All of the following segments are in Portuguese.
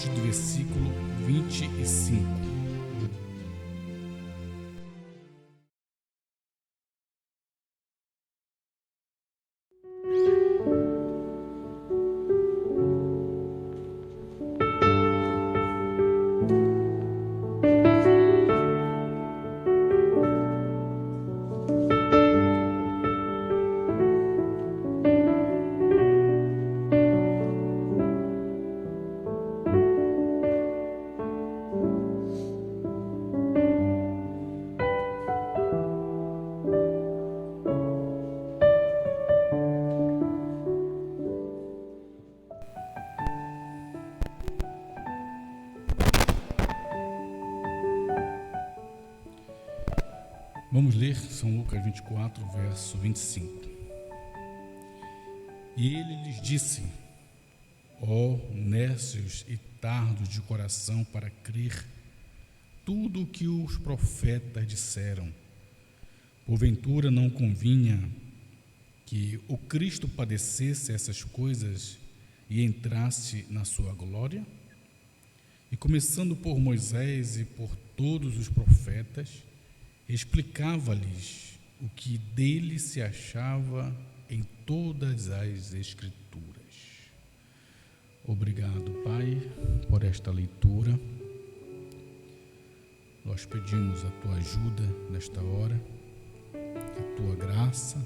partir do versículo 25. Vamos ler São Lucas 24, verso 25. E ele lhes disse: ó nécios e tardos de coração para crer tudo o que os profetas disseram, porventura não convinha que o Cristo padecesse essas coisas e entrasse na sua glória? E começando por Moisés e por todos os profetas, explicava-lhes o que dele se achava em todas as Escrituras. Obrigado, Pai, por esta leitura. Nós pedimos a Tua ajuda nesta hora, a Tua graça,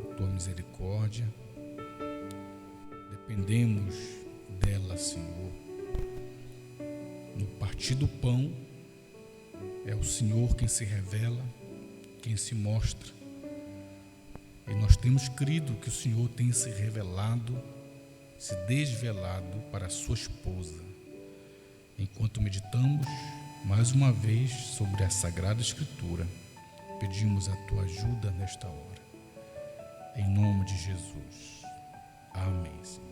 a Tua misericórdia. Dependemos dela, Senhor. No partir do pão, é o Senhor quem se revela, quem se mostra. E nós temos crido que o Senhor tem se revelado, se desvelado para a sua esposa. Enquanto meditamos mais uma vez sobre a Sagrada Escritura, pedimos a Tua ajuda nesta hora. Em nome de Jesus. Amém, Senhor.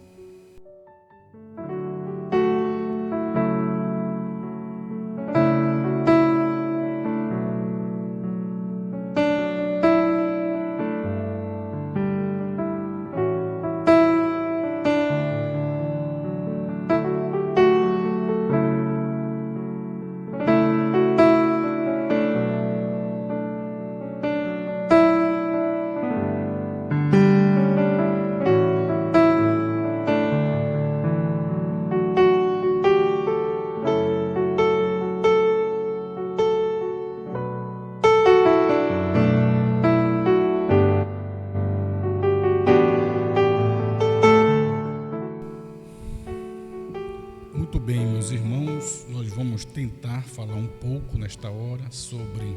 Muito bem, meus irmãos, nós vamos tentar falar um pouco nesta hora sobre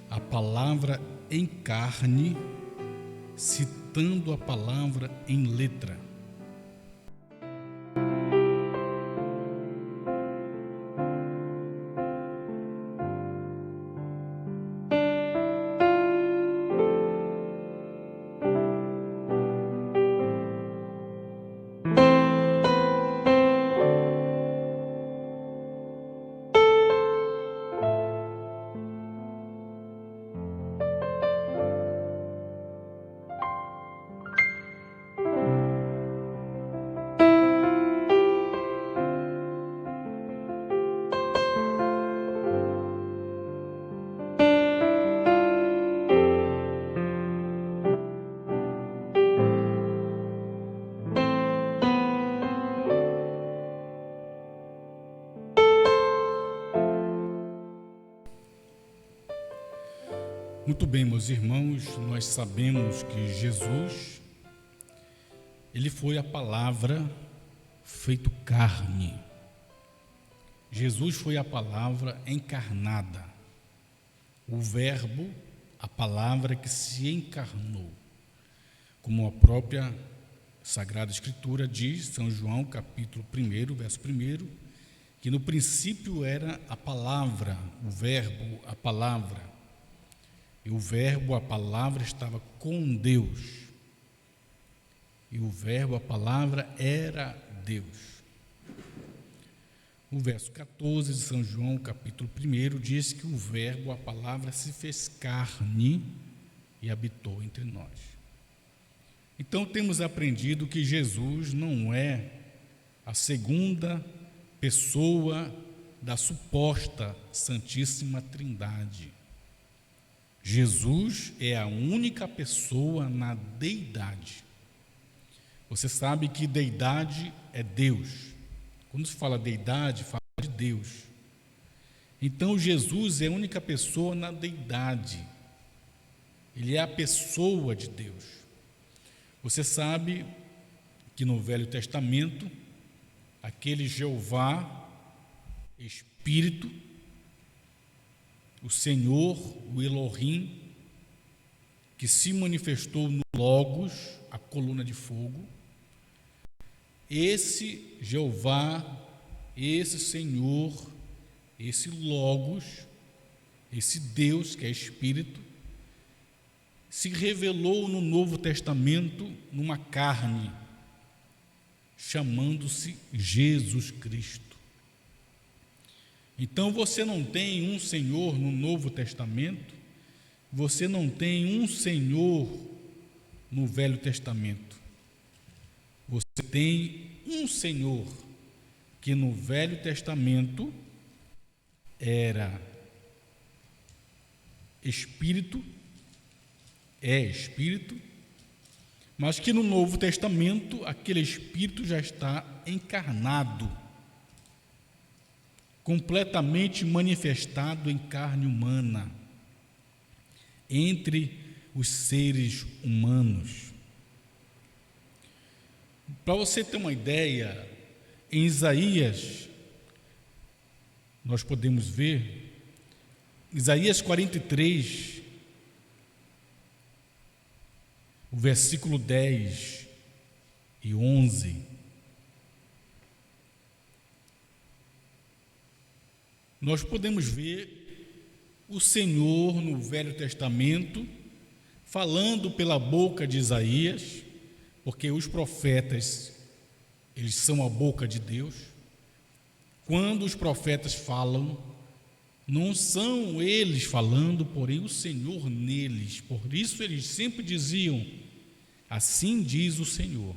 a palavra em carne, citando a palavra em letra. Muito bem, meus irmãos, nós sabemos que Jesus, Ele foi a palavra feito carne. Jesus foi a palavra encarnada, o verbo, a palavra que se encarnou. Como a própria Sagrada Escritura diz, São João, capítulo 1, verso 1, que no princípio era a palavra, o verbo, a palavra. E o verbo, a palavra, estava com Deus. E o verbo, a palavra, era Deus. O verso 14 de São João, capítulo 1, diz que o verbo, a palavra, se fez carne e habitou entre nós. Então, temos aprendido que Jesus não é a segunda pessoa da suposta Santíssima Trindade. Jesus é a única pessoa na deidade. Você sabe que deidade é Deus. Quando se fala deidade, fala de Deus. Então Jesus é a única pessoa na deidade. Ele é a pessoa de Deus. Você sabe que no Velho Testamento, aquele Jeová, Espírito, o Senhor, o Elohim, que se manifestou no Logos, a coluna de fogo, esse Jeová, esse Senhor, esse Logos, esse Deus que é Espírito, se revelou no Novo Testamento numa carne, chamando-se Jesus Cristo. Então você não tem um Senhor no Novo Testamento, você não tem um Senhor no Velho Testamento. Você tem um Senhor que no Velho Testamento era Espírito, é Espírito, mas que no Novo Testamento aquele Espírito já está encarnado, completamente manifestado em carne humana, entre os seres humanos. Para você ter uma ideia, em Isaías, nós podemos ver, Isaías 43, o versículo 10 e 11, nós podemos ver o Senhor no Velho Testamento falando pela boca de Isaías, porque os profetas, eles são a boca de Deus. Quando os profetas falam, não são eles falando, porém o Senhor neles. Por isso eles sempre diziam: assim diz o Senhor.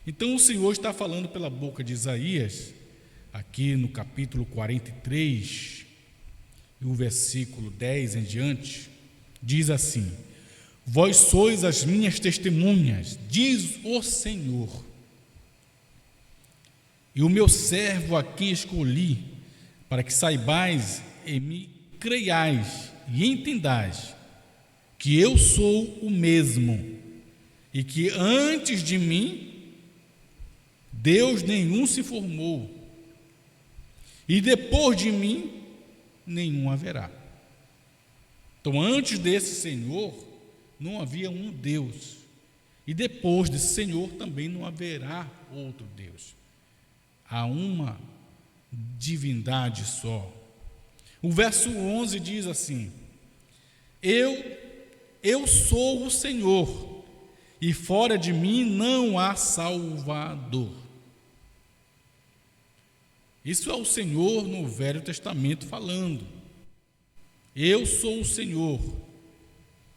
Então o Senhor está falando pela boca de Isaías, aqui no capítulo 43, e o versículo 10 em diante, diz assim: vós sois as minhas testemunhas, diz o Senhor, e o meu servo a quem escolhi, para que saibais e me creiais e entendais que eu sou o mesmo, e que antes de mim Deus nenhum se formou, e depois de mim nenhum haverá. Então, antes desse Senhor não havia um Deus, e depois desse Senhor também não haverá outro Deus. Há uma divindade só. O verso 11 diz assim: eu sou o Senhor, e fora de mim não há Salvador. Isso é o Senhor no Velho Testamento falando: eu sou o Senhor,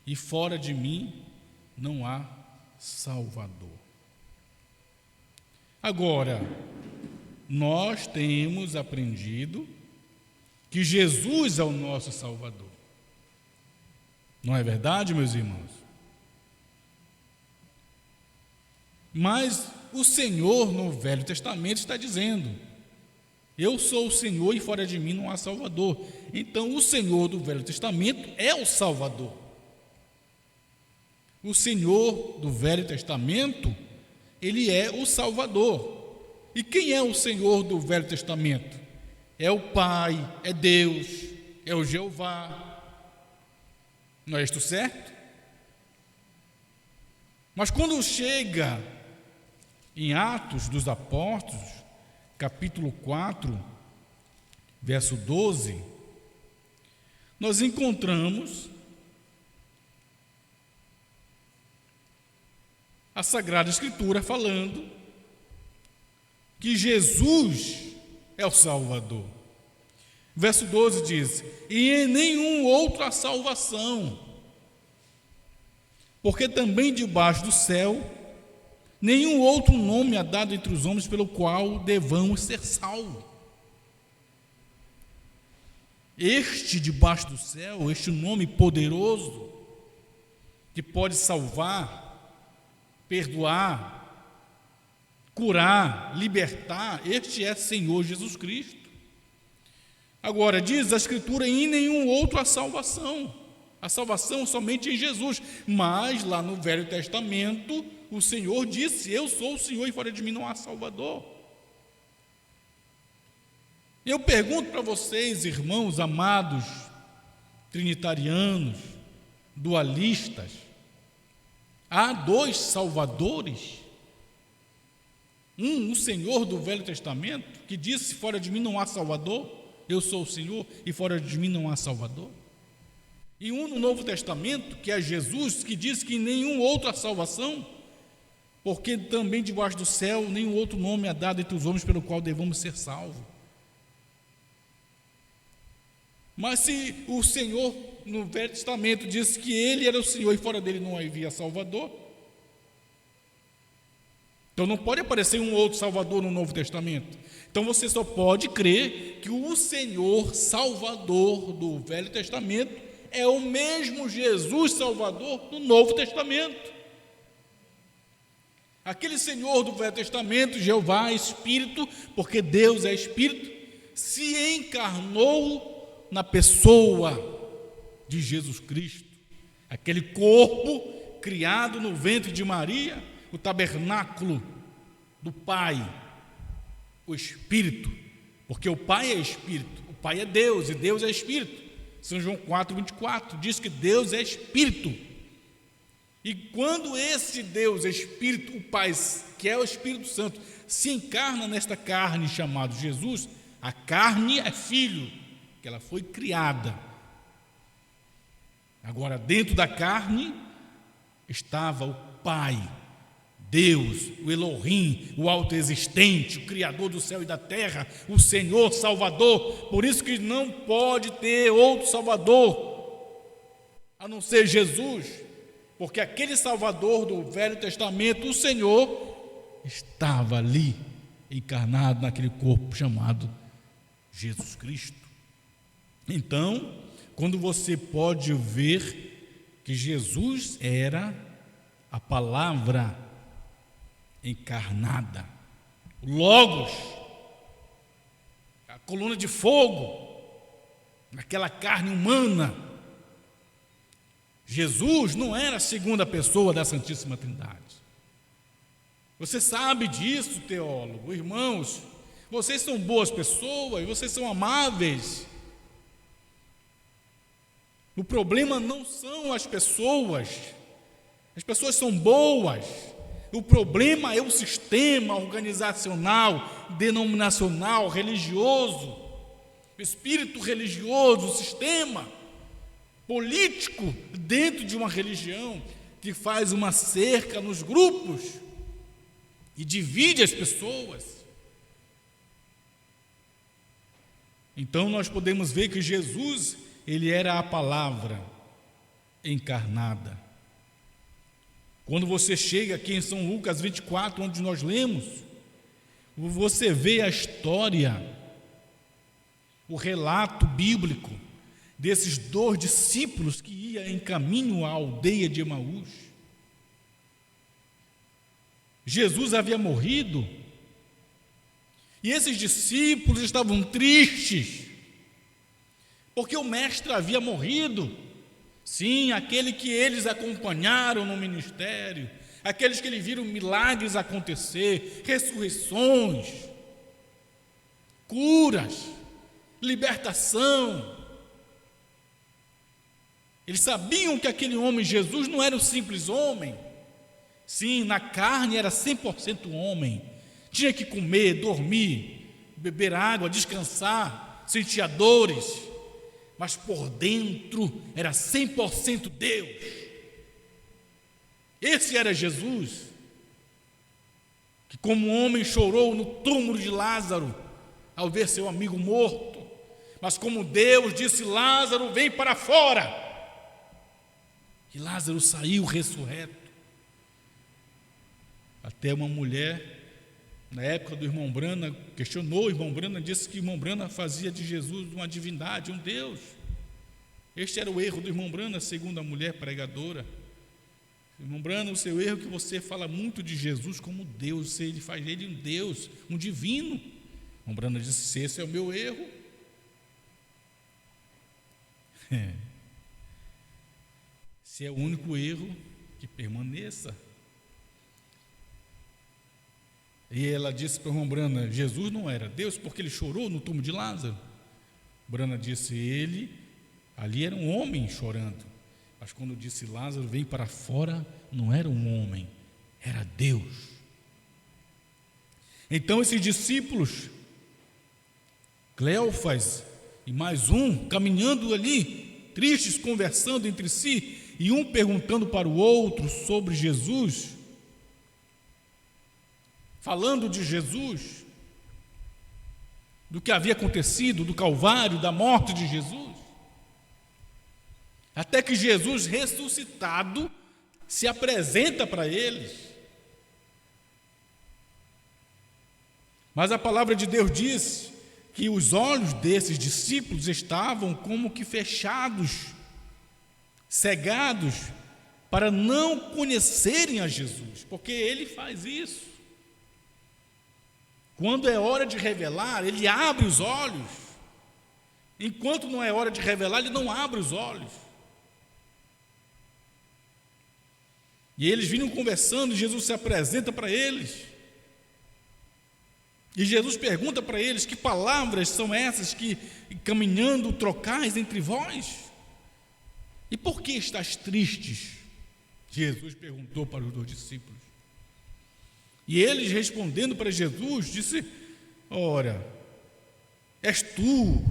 e fora de mim não há Salvador. Agora, nós temos aprendido que Jesus é o nosso Salvador. Não é verdade, meus irmãos? Mas o Senhor no Velho Testamento está dizendo: eu sou o Senhor e fora de mim não há Salvador. Então o Senhor do Velho Testamento é o Salvador. O Senhor do Velho Testamento, ele é o Salvador. E quem é o Senhor do Velho Testamento? É o Pai, é Deus, é o Jeová. Não é isto certo? Mas quando chega em Atos dos Apóstolos, capítulo 4, verso 12, nós encontramos a Sagrada Escritura falando que Jesus é o Salvador. Verso 12 diz: e em nenhum outro há salvação, porque também debaixo do céu nenhum outro nome é dado entre os homens pelo qual devamos ser salvos. Este debaixo do céu, este nome poderoso, que pode salvar, perdoar, curar, libertar, este é Senhor Jesus Cristo. Agora, diz a Escritura, em nenhum outro há salvação. A salvação somente em Jesus. Mas lá no Velho Testamento, o Senhor disse: eu sou o Senhor e fora de mim não há Salvador. Eu pergunto para vocês, irmãos amados, trinitarianos, dualistas, há dois salvadores? O Senhor do Velho Testamento, que disse: fora de mim não há Salvador, eu sou o Senhor e fora de mim não há Salvador. E no Novo Testamento, que é Jesus, que diz que em nenhum outro há salvação, porque também debaixo do céu nenhum outro nome é dado entre os homens pelo qual devamos ser salvos. Mas se o Senhor no Velho Testamento disse que Ele era o Senhor e fora dele não havia Salvador, então não pode aparecer um outro Salvador no Novo Testamento. Então você só pode crer que o Senhor Salvador do Velho Testamento é o mesmo Jesus Salvador do Novo Testamento. Aquele Senhor do Velho Testamento, Jeová é Espírito, porque Deus é Espírito, se encarnou na pessoa de Jesus Cristo, aquele corpo criado no ventre de Maria, o tabernáculo do Pai, o Espírito, porque o Pai é Espírito, o Pai é Deus e Deus é Espírito. São João 4:24 diz que Deus é Espírito. E quando esse Deus Espírito, o Pai, que é o Espírito Santo, se encarna nesta carne chamada Jesus, a carne é filho, que ela foi criada. Agora, dentro da carne estava o Pai, Deus, o Elohim, o autoexistente, o Criador do céu e da terra, o Senhor Salvador. Por isso que não pode ter outro Salvador, a não ser Jesus, porque aquele Salvador do Velho Testamento, o Senhor, estava ali, encarnado naquele corpo chamado Jesus Cristo. Então, quando você pode ver que Jesus era a palavra encarnada, o Logos, a coluna de fogo, naquela carne humana. Jesus não era a segunda pessoa da Santíssima Trindade. Você sabe disso, teólogo. Irmãos, vocês são boas pessoas, vocês são amáveis. O problema não são as pessoas são boas. O problema é o sistema organizacional, denominacional, religioso, o espírito religioso, o sistema político dentro de uma religião que faz uma cerca nos grupos e divide as pessoas. Então nós podemos ver que Jesus, ele era a palavra encarnada. Quando você chega aqui em São Lucas 24, onde nós lemos, você vê a história, o relato bíblico desses 2 discípulos que iam em caminho à aldeia de Emaús. Jesus havia morrido e esses discípulos estavam tristes, porque o mestre havia morrido. Sim, aquele que eles acompanharam no ministério, aqueles que eles viram milagres acontecer, ressurreições, curas, libertação. Eles sabiam que aquele homem, Jesus, não era um simples homem. Sim, na carne era 100% homem. Tinha que comer, dormir, beber água, descansar, sentir dores. Mas por dentro era 100% Deus. Esse era Jesus, que como homem chorou no túmulo de Lázaro, ao ver seu amigo morto, mas como Deus disse: Lázaro, vem para fora. E Lázaro saiu ressurreto. Até uma mulher, na época do irmão Brana, questionou o irmão Brana, disse que o irmão Brana fazia de Jesus uma divindade, um Deus. Este era o erro do irmão Brana, segundo a mulher pregadora. Irmão Brana, o seu erro é que você fala muito de Jesus como Deus, ele faz dele um Deus, um divino. O irmão Brana disse: esse é o meu erro. Se é o único erro, que permaneça. E ela disse para o irmão Brana: Jesus não era Deus porque ele chorou no túmulo de Lázaro. Brana disse: ali era um homem chorando, mas quando disse Lázaro vem para fora, não era um homem, era Deus. Então esses discípulos, Cleofas e mais um, caminhando ali, tristes, conversando entre si, e um perguntando para o outro sobre Jesus, falando de Jesus, do que havia acontecido, do Calvário, da morte de Jesus, até que Jesus ressuscitado se apresenta para eles. Mas a palavra de Deus diz que os olhos desses discípulos estavam como que fechados, cegados, para não conhecerem a Jesus, porque ele faz isso. Quando é hora de revelar, ele abre os olhos. Enquanto não é hora de revelar, ele não abre os olhos. E eles vinham conversando, e Jesus se apresenta para eles. E Jesus pergunta para eles: que palavras são essas que, caminhando, trocais entre vós? E por que estás tristes? Jesus perguntou para os 2 discípulos. E eles, respondendo para Jesus, disse: ora, és tu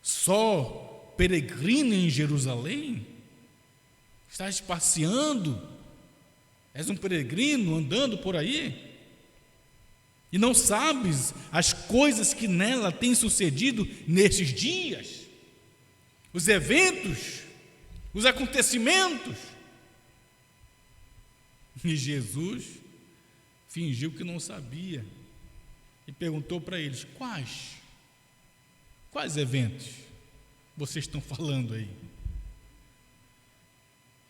só peregrino em Jerusalém? Estás passeando? És um peregrino andando por aí? E não sabes as coisas que nela têm sucedido nesses dias? Os eventos, os acontecimentos? E Jesus fingiu que não sabia e perguntou para eles: quais eventos vocês estão falando aí?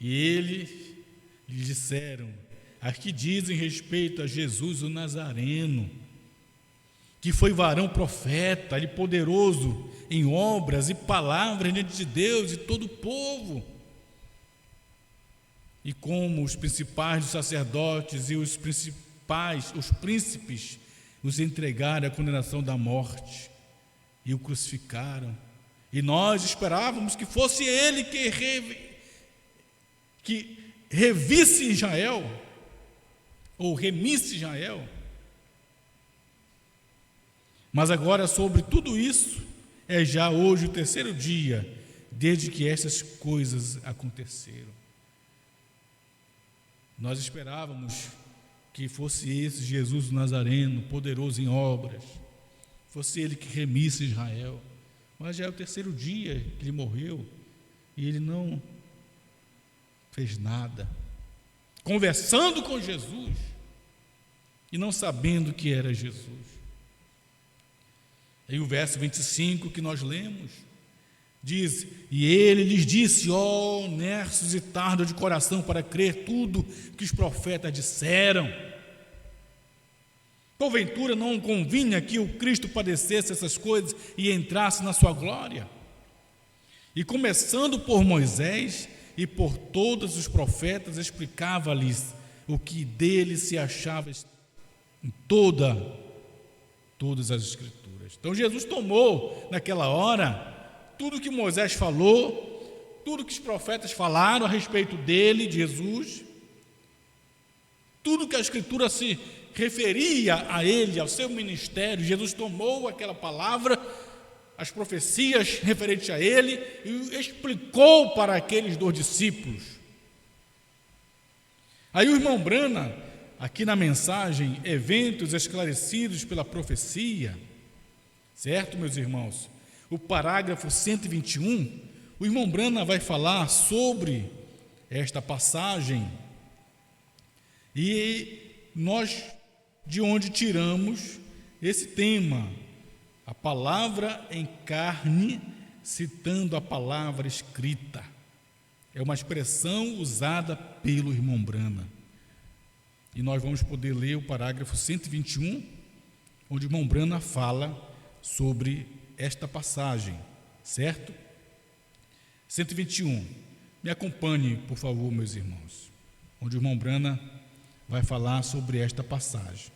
E eles lhe disseram: as que dizem respeito a Jesus o Nazareno, que foi varão profeta e poderoso em obras e palavras diante de Deus e todo o povo. E como os principais dos sacerdotes e os príncipes os entregaram à condenação da morte e o crucificaram. E nós esperávamos que fosse ele que revisse Israel, ou remisse Israel. Mas agora, sobre tudo isso, é já hoje o 3º dia desde que essas coisas aconteceram. Nós esperávamos que fosse esse Jesus o Nazareno, poderoso em obras, fosse ele que remisse Israel, mas já é o 3º dia que ele morreu e ele não fez nada, conversando com Jesus e não sabendo que era Jesus. Aí o verso 25 que nós lemos diz: e ele lhes disse: ó nerços e tardo de coração para crer tudo que os profetas disseram. Porventura não convinha que o Cristo padecesse essas coisas e entrasse na sua glória? E começando por Moisés e por todos os profetas, explicava-lhes o que dele se achava em todas as Escrituras. Então Jesus tomou naquela hora tudo que Moisés falou, tudo que os profetas falaram a respeito dele, de Jesus, tudo que a Escritura se referia a ele, ao seu ministério. Jesus tomou aquela palavra, as profecias referentes a ele, e explicou para aqueles 2 discípulos. Aí o irmão Brana, aqui na mensagem, eventos esclarecidos pela profecia, certo, meus irmãos? O parágrafo 121, o irmão Brana vai falar sobre esta passagem, e de onde tiramos esse tema, a palavra em carne, citando a palavra escrita. É uma expressão usada pelo irmão Brana. E nós vamos poder ler o parágrafo 121, onde o irmão Brana fala sobre esta passagem, certo? 121. Me acompanhe, por favor, meus irmãos, onde o irmão Brana vai falar sobre esta passagem.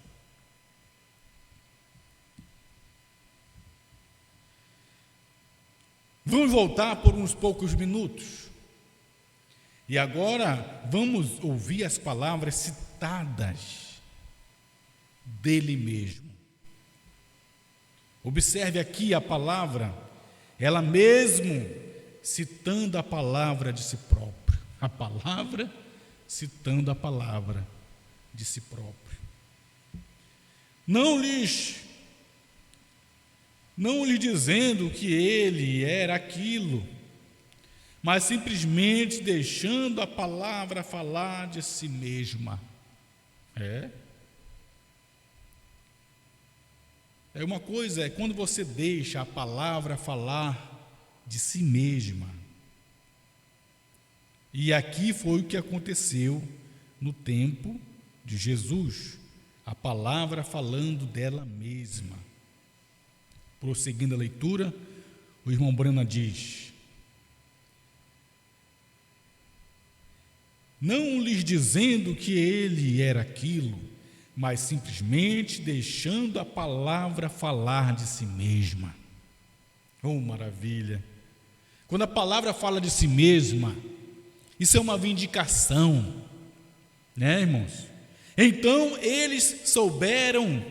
Vamos voltar por uns poucos minutos. E agora vamos ouvir as palavras citadas dele mesmo. Observe aqui a palavra, ela mesmo citando a palavra de si próprio. A palavra citando a palavra de si próprio. Não lhe dizendo que ele era aquilo, mas simplesmente deixando a palavra falar de si mesma. Uma coisa é quando você deixa a palavra falar de si mesma. E aqui foi o que aconteceu no tempo de Jesus, a palavra falando dela mesma. Prosseguindo a leitura, o irmão Brana diz: não lhes dizendo que ele era aquilo, mas simplesmente deixando a palavra falar de si mesma. Oh, maravilha! Quando a palavra fala de si mesma, isso é uma vindicação, né, irmãos? Então eles souberam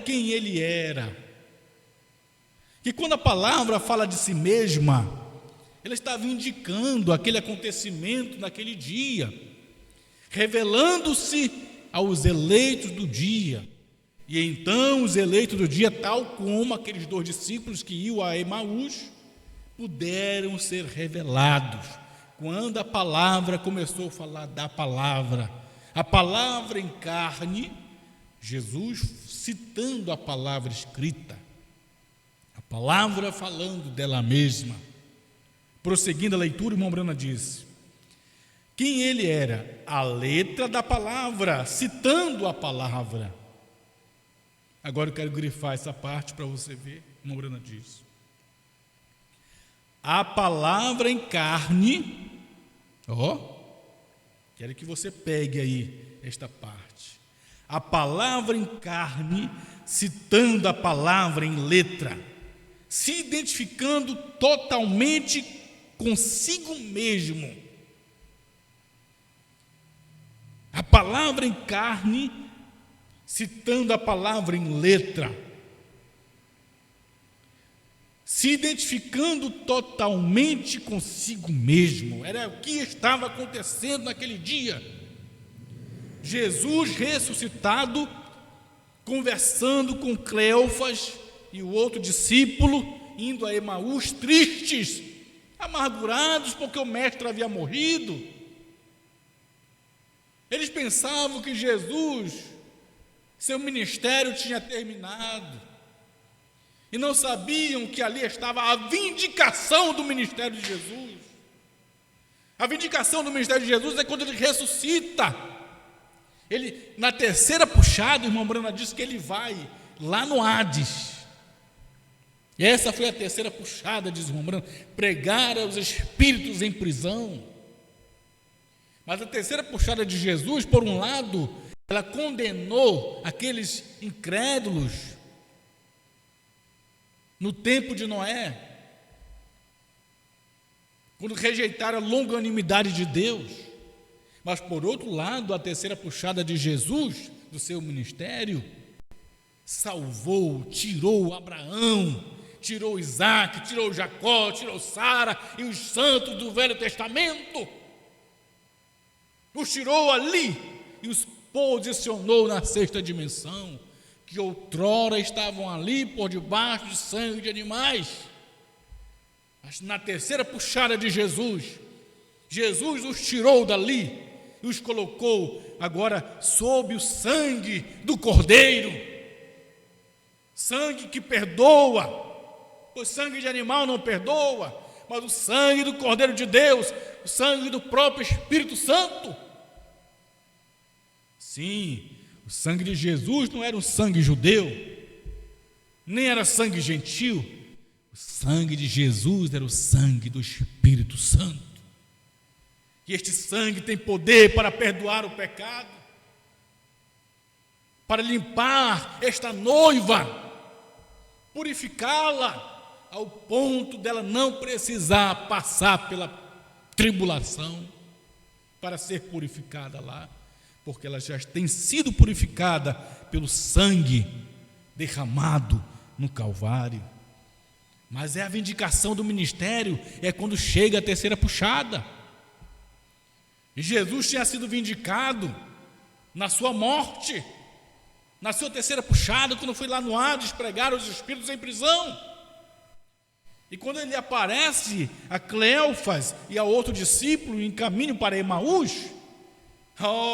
quem ele era. Que quando a palavra fala de si mesma, ela está vindicando aquele acontecimento naquele dia, revelando-se aos eleitos do dia. E então os eleitos do dia, tal como aqueles 2 discípulos que iam a Emaús, puderam ser revelados quando a palavra começou a falar da palavra, a palavra em carne, Jesus citando a palavra escrita, a palavra falando dela mesma. Prosseguindo a leitura, o irmão Brana diz: quem ele era? A letra da palavra, citando a palavra. Agora eu quero grifar essa parte para você ver. O irmão Brana diz: a palavra em carne, quero que você pegue aí esta parte. A palavra em carne, citando a palavra em letra, se identificando totalmente consigo mesmo. A palavra em carne, citando a palavra em letra, se identificando totalmente consigo mesmo. Era o que estava acontecendo naquele dia. Jesus ressuscitado, conversando com Cleofas e o outro discípulo, indo a Emaús, tristes, amargurados, porque o mestre havia morrido. Eles pensavam que Jesus, seu ministério tinha terminado, e não sabiam que ali estava a vindicação do ministério de Jesus. A vindicação do ministério de Jesus é quando ele ressuscita. Ele, na terceira puxada, o irmão Brana disse que ele vai lá no Hades. E essa foi a terceira puxada, diz o irmão Brana, pregar aos espíritos em prisão. Mas a terceira puxada de Jesus, por um lado, ela condenou aqueles incrédulos no tempo de Noé, quando rejeitaram a longanimidade de Deus. Mas, por outro lado, a terceira puxada de Jesus, do seu ministério, salvou, tirou Abraão, tirou Isaac, tirou Jacó, tirou Sara e os santos do Velho Testamento. Os tirou ali e os posicionou na sexta dimensão, que outrora estavam ali por debaixo de sangue de animais. Mas na terceira puxada de Jesus, Jesus os tirou dali e os colocou agora sob o sangue do Cordeiro, sangue que perdoa, pois sangue de animal não perdoa, mas o sangue do Cordeiro de Deus, o sangue do próprio Espírito Santo. Sim, o sangue de Jesus não era um sangue judeu, nem era sangue gentil. O sangue de Jesus era o sangue do Espírito Santo. E este sangue tem poder para perdoar o pecado, para limpar esta noiva, purificá-la ao ponto dela não precisar passar pela tribulação para ser purificada lá, porque ela já tem sido purificada pelo sangue derramado no Calvário. Mas é a vindicação do ministério, é quando chega a terceira puxada. E Jesus tinha sido vindicado na sua morte, na sua terceira puxada, quando foi lá no Hades pregar os espíritos em prisão. E quando ele aparece a Cleófas e a outro discípulo em caminho para Emaús,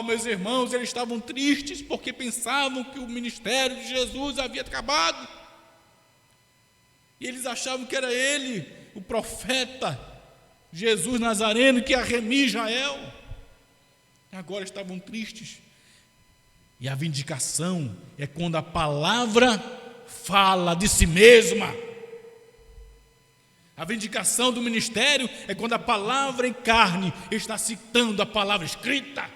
meus irmãos, eles estavam tristes porque pensavam que o ministério de Jesus havia acabado. E eles achavam que era ele, o profeta Jesus Nazareno, que ia remir Israel. Agora estavam tristes. E a vindicação é quando a palavra fala de si mesma. A vindicação do ministério é quando a palavra em carne está citando a palavra escrita.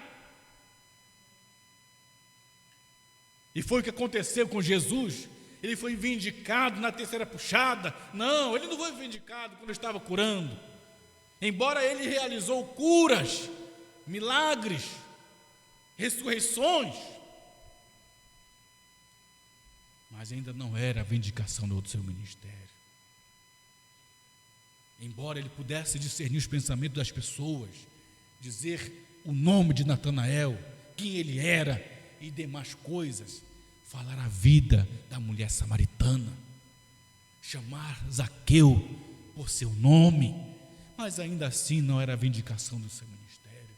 E foi o que aconteceu com Jesus. Ele foi vindicado na terceira puxada. Não, ele não foi vindicado quando estava curando. Embora ele realizou curas, milagres, ressurreições, mas ainda não era a vindicação do seu ministério. Embora ele pudesse discernir os pensamentos das pessoas, dizer o nome de Natanael, quem ele era e demais coisas, falar a vida da mulher samaritana, chamar Zaqueu por seu nome, mas ainda assim não era a vindicação do seu ministério.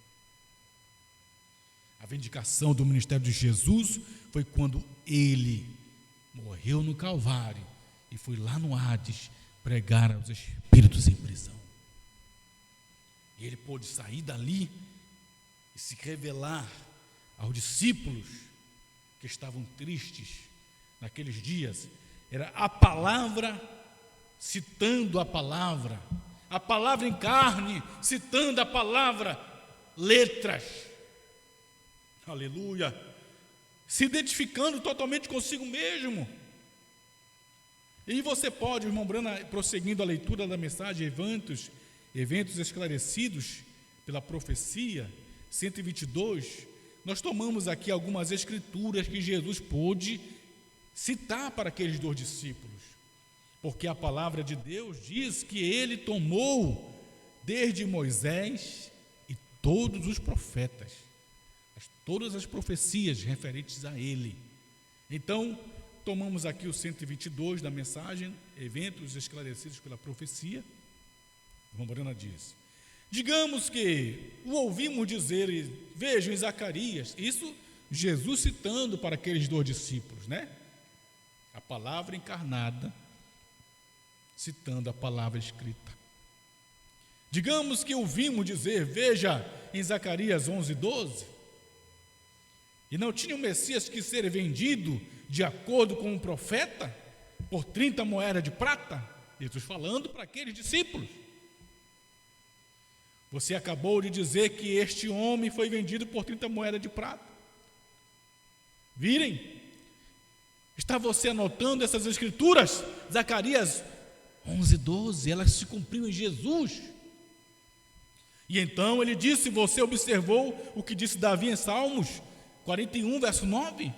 A vindicação do ministério de Jesus foi quando ele morreu no Calvário e foi lá no Hades pregar aos espíritos em prisão. E ele pôde sair dali e se revelar aos discípulos que estavam tristes naqueles dias. Era a palavra citando a palavra em carne citando a palavra, letras. Aleluia! Se identificando totalmente consigo mesmo. E você pode, irmão Brana, prosseguindo a leitura da mensagem, eventos esclarecidos pela profecia, 122, nós tomamos aqui algumas escrituras que Jesus pôde citar para aqueles 2 discípulos, porque a palavra de Deus diz que ele tomou desde Moisés e todos os profetas, todas as profecias referentes a ele. Então, tomamos aqui o 122 da mensagem, eventos esclarecidos pela profecia. Irmã Brana diz: digamos que o ouvimos dizer, vejam em Zacarias, isso Jesus citando para aqueles 2 discípulos, né? A palavra encarnada, citando a palavra escrita. Digamos que ouvimos dizer, veja em Zacarias 11:12, e não tinha o Messias que ser vendido de acordo com o profeta por 30 moedas de prata? Jesus falando para aqueles discípulos. Você acabou de dizer que este homem foi vendido por 30 moedas de prata. Virem? Está você anotando essas escrituras? Zacarias 11:12, elas se cumpriram em Jesus. E então ele disse, você observou o que disse Davi em Salmos 41, verso 9?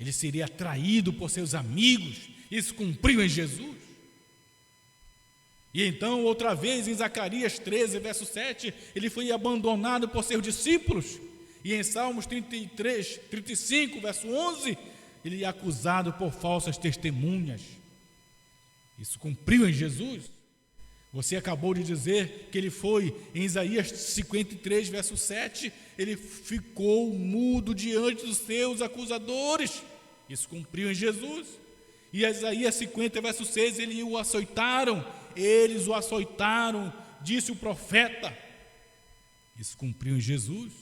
Ele seria atraído por seus amigos, isso cumpriu em Jesus. E então, outra vez, em Zacarias 13, verso 7, ele foi abandonado por seus discípulos. E em Salmos 35, verso 11, ele é acusado por falsas testemunhas. Isso cumpriu em Jesus. Você acabou de dizer que ele foi, em Isaías 53, verso 7, ele ficou mudo diante dos seus acusadores. Isso cumpriu em Jesus. E Isaías 50, verso 6, eles o açoitaram, disse o profeta. Isso cumpriu em Jesus.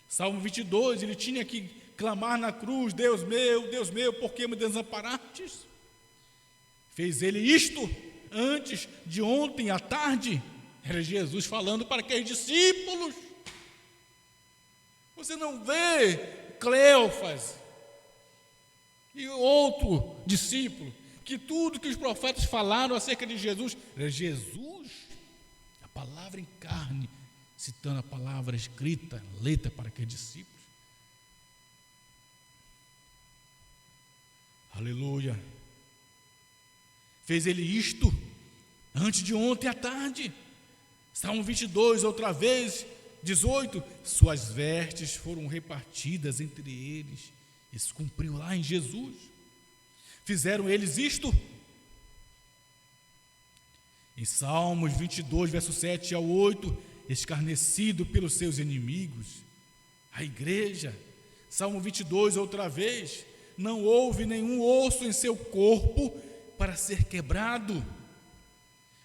Salmo 22, ele tinha que clamar na cruz: Deus meu, por que me desamparastes? Fez ele isto antes de ontem à tarde. Era Jesus falando para aqueles discípulos. Você não vê Cleofas e outro discípulo, que tudo que os profetas falaram acerca de Jesus, era Jesus, a palavra em carne, citando a palavra escrita, letra para aqueles discípulos. Aleluia. Fez ele isto antes de ontem à tarde. Salmo 22, outra vez, 18, suas vestes foram repartidas entre eles. Isso cumpriu lá em Jesus. Fizeram eles isto. Em Salmos 22, verso 7 ao 8, escarnecido pelos seus inimigos. A igreja, Salmo 22, outra vez, não houve nenhum osso em seu corpo para ser quebrado,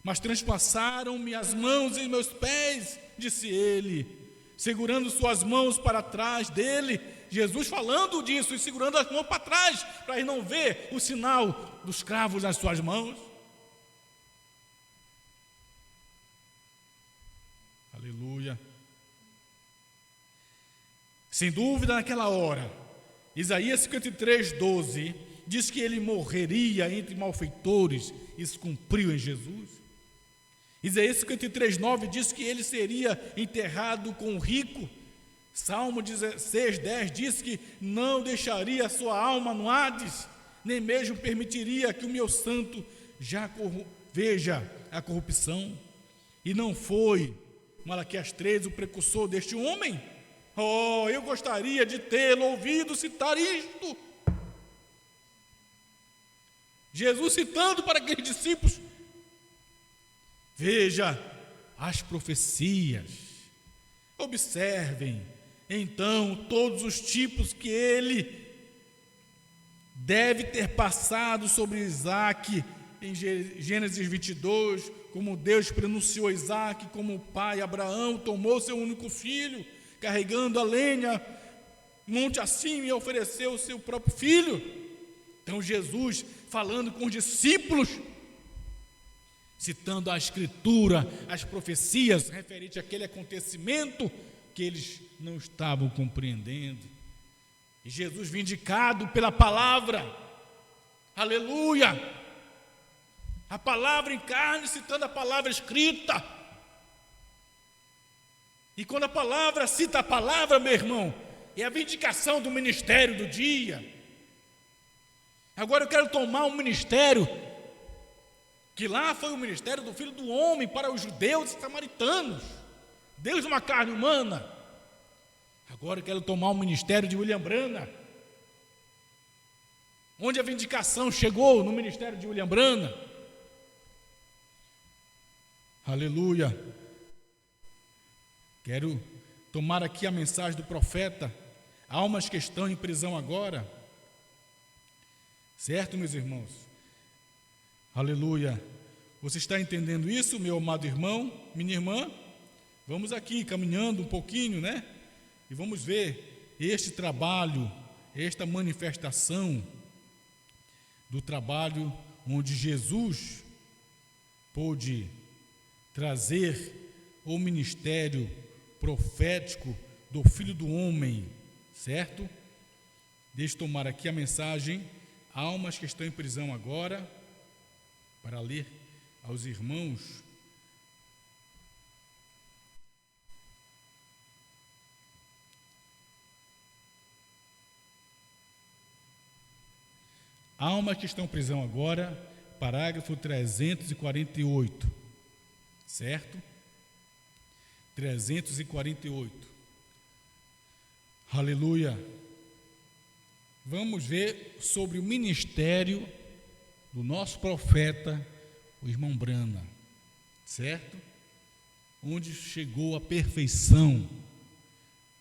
mas transpassaram-me as mãos e meus pés, disse ele, segurando suas mãos para trás dele. Jesus falando disso e segurando as mãos para trás, para ele não ver o sinal dos cravos nas suas mãos. Aleluia. Sem dúvida, naquela hora, Isaías 53, 12, diz que ele morreria entre malfeitores. Isso cumpriu em Jesus. Isaías 53, 9 diz que ele seria enterrado com o rico. Salmo 16, 10 diz que não deixaria a sua alma no Hades, nem mesmo permitiria que o meu santo veja a corrupção. E não foi Malaquias 3 o precursor deste homem? Oh, eu gostaria de tê-lo ouvido citar isto. Jesus citando para aqueles discípulos: veja as profecias, observem então todos os tipos que ele deve ter passado sobre Isaac, em Gênesis 22, como Deus pronunciou Isaac, como o pai Abraão tomou seu único filho, carregando a lenha, monte acima, e ofereceu o seu próprio filho. Então Jesus falando com os discípulos, citando a escritura, as profecias referentes àquele acontecimento que eles não estavam compreendendo. E Jesus vindicado pela palavra, aleluia, a palavra em carne citando a palavra escrita. E quando a palavra cita a palavra, meu irmão, é a vindicação do ministério do dia. Agora eu quero tomar um ministério que lá foi o ministério do Filho do Homem para os judeus e samaritanos, Deus numa carne humana. Agora eu quero tomar o ministério de William Branham, onde a vindicação chegou no ministério de William Branham. Aleluia. Quero tomar aqui a mensagem do profeta: almas que estão em prisão agora. Certo, meus irmãos? Aleluia. Você está entendendo isso, meu amado irmão, minha irmã? Vamos aqui caminhando um pouquinho, né? E vamos ver este trabalho, esta manifestação do trabalho onde Jesus pôde trazer o ministério profético do Filho do Homem, certo? Deixa eu tomar aqui a mensagem: almas que estão em prisão agora, para ler aos irmãos. Almas que estão em prisão agora, parágrafo 348, certo? 348. Aleluia. Vamos ver sobre o ministério do nosso profeta, o irmão Branham, certo? Onde chegou a perfeição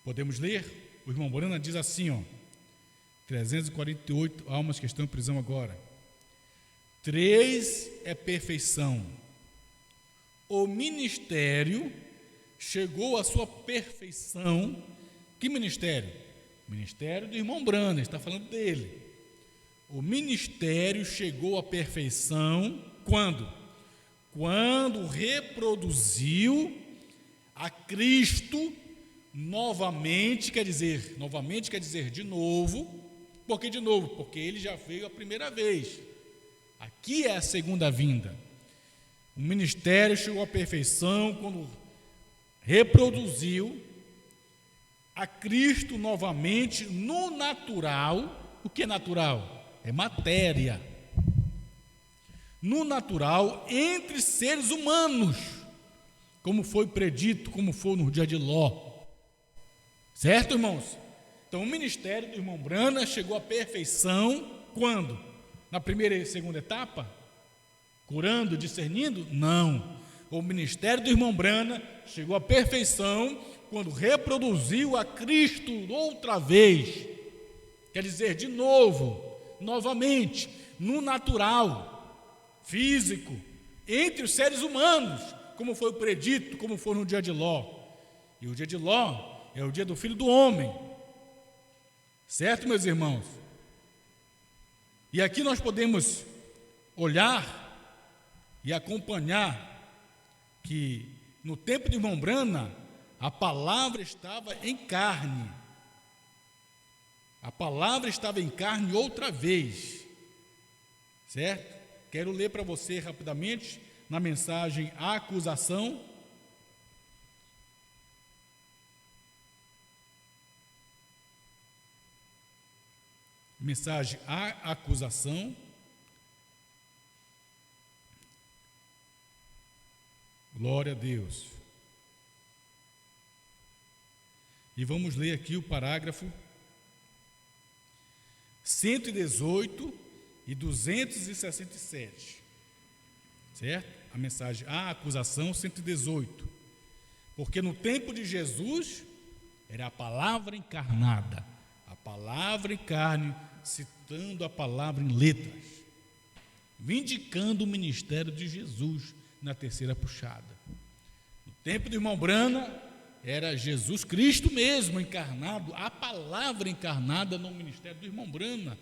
Podemos ler? O irmão Brana diz assim, 348 almas que estão em prisão agora. 3 é perfeição. O ministério chegou à sua perfeição. Que ministério? O ministério do irmão Brana, está falando dele. O ministério chegou à perfeição quando? Quando reproduziu a Cristo novamente quer dizer de novo. Por que de novo? Porque ele já veio a primeira vez. Aqui é a segunda vinda. O ministério chegou à perfeição quando reproduziu a Cristo novamente no natural. O que é natural? É matéria. No natural, entre seres humanos, como foi predito, como foi no dia de Ló. Certo, irmãos? Então, o ministério do irmão Brana chegou à perfeição quando? Na primeira e segunda etapa? Curando, discernindo? Não. O ministério do irmão Brana chegou à perfeição quando reproduziu a Cristo outra vez. Quer dizer, de novo, novamente, no natural, físico, entre os seres humanos, como foi predito, como foi no dia de Ló. E o dia de Ló é o dia do Filho do Homem. Certo, meus irmãos? E aqui nós podemos olhar e acompanhar que no tempo de irmão Brana, a palavra estava em carne. A palavra estava em carne outra vez. Certo? Quero ler para você rapidamente na mensagem A Acusação. Mensagem A Acusação. Glória a Deus. E vamos ler aqui o parágrafo 118 e 267. Certo? A mensagem A Acusação 118. Porque no tempo de Jesus era a palavra encarnada, a palavra em carne, citando a palavra em letras, vindicando o ministério de Jesus na terceira puxada. No tempo do irmão Brana, era Jesus Cristo mesmo encarnado, a palavra encarnada no ministério do irmão Brana.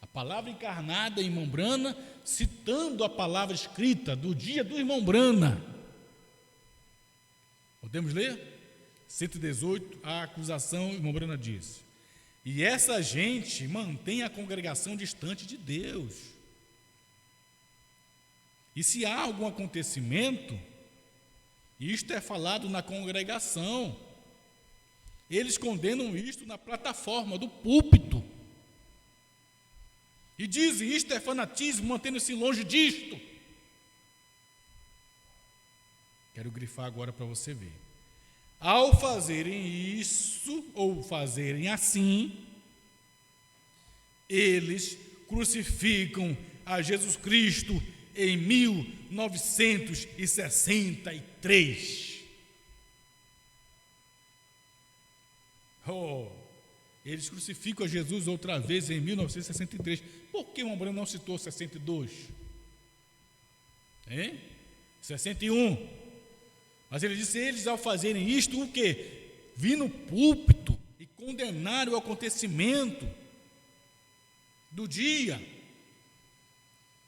A palavra encarnada em irmão Brana, citando a palavra escrita do dia do irmão Brana. Podemos ler? 118, a acusação, irmão Brana diz: e essa gente mantém a congregação distante de Deus. E se há algum acontecimento, isto é falado na congregação. Eles condenam isto na plataforma do púlpito. E dizem, isto é fanatismo, mantendo-se longe disto. Quero grifar agora para você ver. Ao fazerem isso, ou fazerem assim, eles crucificam a Jesus Cristo em 1963. Eles crucificam a Jesus outra vez em 1963. Por que o irmão Brana não citou 62? 61. Mas ele disse, eles ao fazerem isto, o quê? Vir no púlpito e condenar o acontecimento do dia.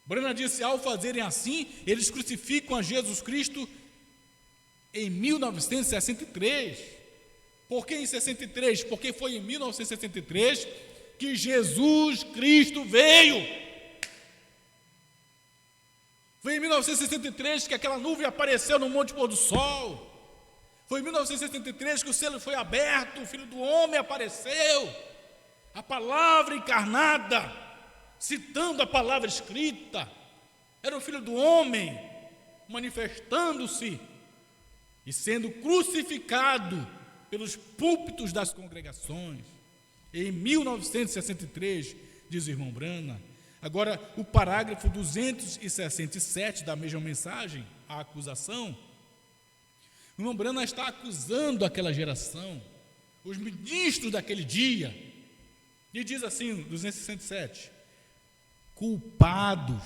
Brana disse, ao fazerem assim, eles crucificam a Jesus Cristo em 1963. Por que em 63? Porque foi em 1963 que Jesus Cristo veio. Foi em 1963 que aquela nuvem apareceu no Monte Pôr do Sol. Foi em 1963 que o selo foi aberto, o Filho do Homem apareceu. A palavra encarnada, citando a palavra escrita, era o Filho do Homem manifestando-se e sendo crucificado pelos púlpitos das congregações. Em 1963, diz o irmão Brana. Agora, o parágrafo 267 da mesma mensagem, a acusação, o irmão Brana está acusando aquela geração, os ministros daquele dia, e diz assim, 267, culpados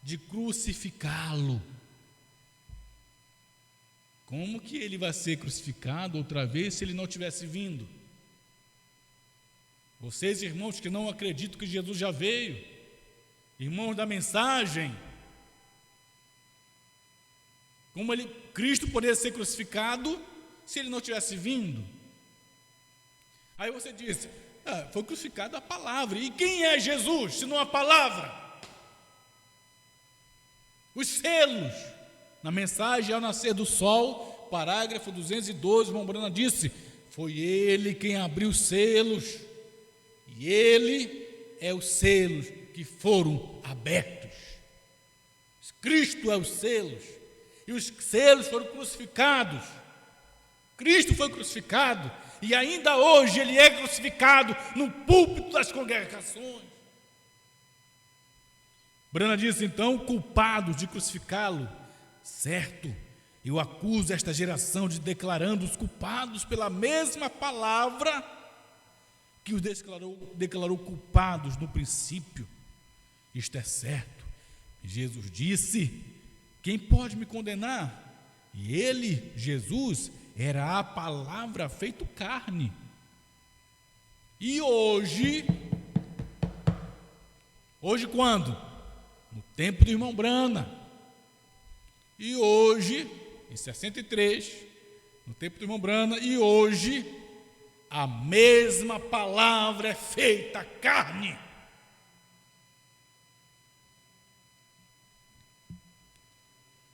de crucificá-lo. Como que ele vai ser crucificado outra vez se ele não tivesse vindo? Vocês, irmãos, que não acreditam que Jesus já veio, irmãos da mensagem, como Cristo poderia ser crucificado se ele não tivesse vindo? Aí você diz, foi crucificado a palavra. E quem é Jesus, se não a palavra? Os selos. Na mensagem ao nascer do sol, parágrafo 212, irmão Brana disse, foi ele quem abriu os selos, e ele é os selos que foram abertos. Cristo é os selos, e os selos foram crucificados. Cristo foi crucificado, e ainda hoje ele é crucificado no púlpito das congregações. Brana diz então, culpados de crucificá-lo, certo, eu acuso esta geração de declarando os culpados pela mesma palavra que os declarou culpados no princípio. Isto é certo. Jesus disse, quem pode me condenar? E ele, Jesus, era a palavra feito carne. E hoje quando? No tempo do irmão Brana. E hoje, em 63, no tempo do irmão Brana, e hoje, a mesma palavra é feita carne.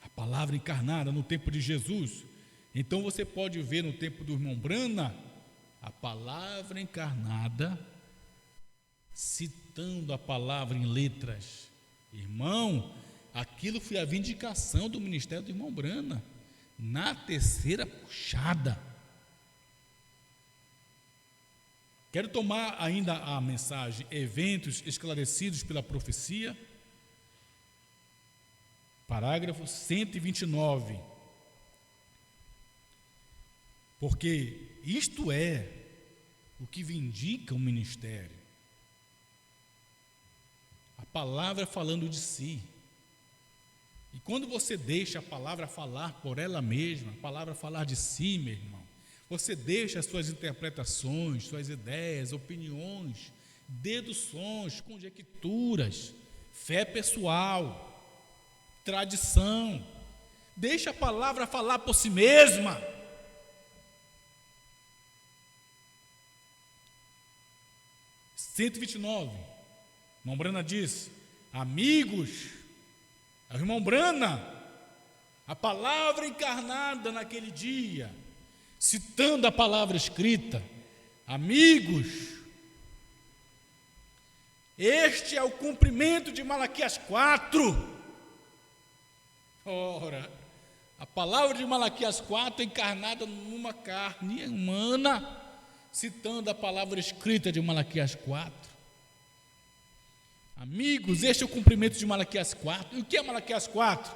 A palavra encarnada no tempo de Jesus. Então você pode ver no tempo do irmão Brana, a palavra encarnada, citando a palavra em letras. Irmão, aquilo foi a vindicação do ministério do irmão Brana, na terceira puxada. Quero tomar ainda a mensagem, eventos esclarecidos pela profecia, parágrafo 129. Porque isto é o que vindica o ministério. A palavra falando de si. E quando você deixa a palavra falar por ela mesma, a palavra falar de si, meu irmão, você deixa as suas interpretações, suas ideias, opiniões, deduções, conjecturas, fé pessoal, tradição. Deixa a palavra falar por si mesma. Irmão Brana diz, amigos, o irmão Brana, a palavra encarnada naquele dia, citando a palavra escrita, amigos, este é o cumprimento de Malaquias 4. Ora, a palavra de Malaquias 4 encarnada numa carne humana, citando a palavra escrita de Malaquias 4. Amigos, este é o cumprimento de Malaquias 4. E o que é Malaquias 4?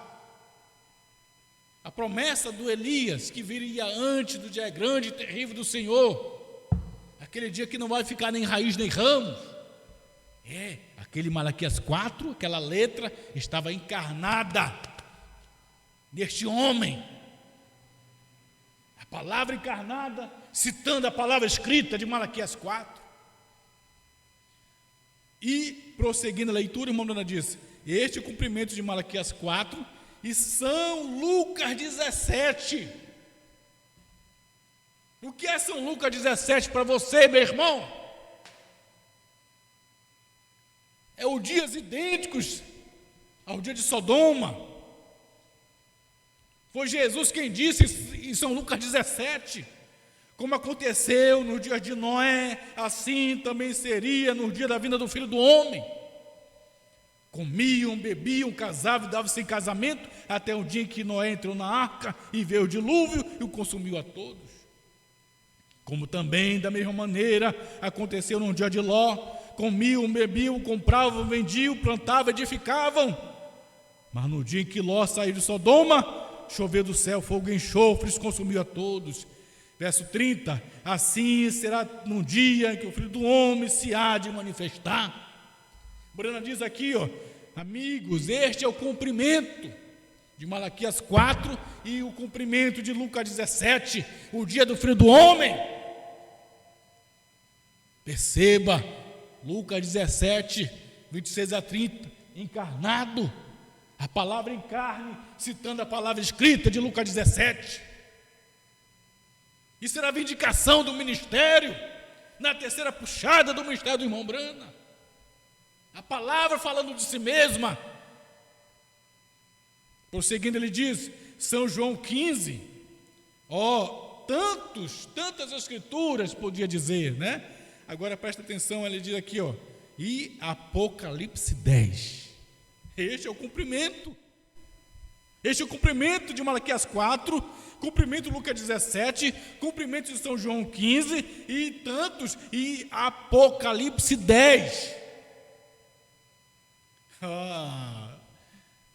A promessa do Elias, que viria antes do dia grande e terrível do Senhor, aquele dia que não vai ficar nem raiz nem ramos. Aquele Malaquias 4, aquela letra estava encarnada neste homem. A palavra encarnada, citando a palavra escrita de Malaquias 4. E, prosseguindo a leitura, o irmão Brana diz, este é o cumprimento de Malaquias 4 e São Lucas 17. O que é São Lucas 17 para você, meu irmão? É os dias idênticos ao dia de Sodoma. Foi Jesus quem disse em São Lucas 17, como aconteceu no dia de Noé, assim também seria no dia da vinda do Filho do Homem. Comiam, bebiam, casavam e davam-se em casamento, até o dia em que Noé entrou na arca e veio o dilúvio e o consumiu a todos. Como também, da mesma maneira, aconteceu no dia de Ló, comiam, bebiam, compravam, vendiam, plantavam, edificavam. Mas no dia em que Ló saiu de Sodoma, choveu do céu fogo e enxofre, os consumiu a todos. Verso 30, assim será no dia em que o Filho do Homem se há de manifestar. Brana diz aqui, amigos, este é o cumprimento de Malaquias 4 e o cumprimento de Lucas 17, o dia do Filho do Homem. Perceba, Lucas 17, 26 a 30, encarnado, a palavra em carne, citando a palavra escrita de Lucas 17. Isso era a vindicação do ministério, na terceira puxada do ministério do irmão Brana. A palavra falando de si mesma. Prosseguindo, ele diz, São João 15, tantas escrituras podia dizer, né? Agora presta atenção, ele diz aqui, e Apocalipse 10. Este é o cumprimento. Este é o cumprimento de Malaquias 4, cumprimento de Lucas 17, cumprimento de São João 15 e Apocalipse 10.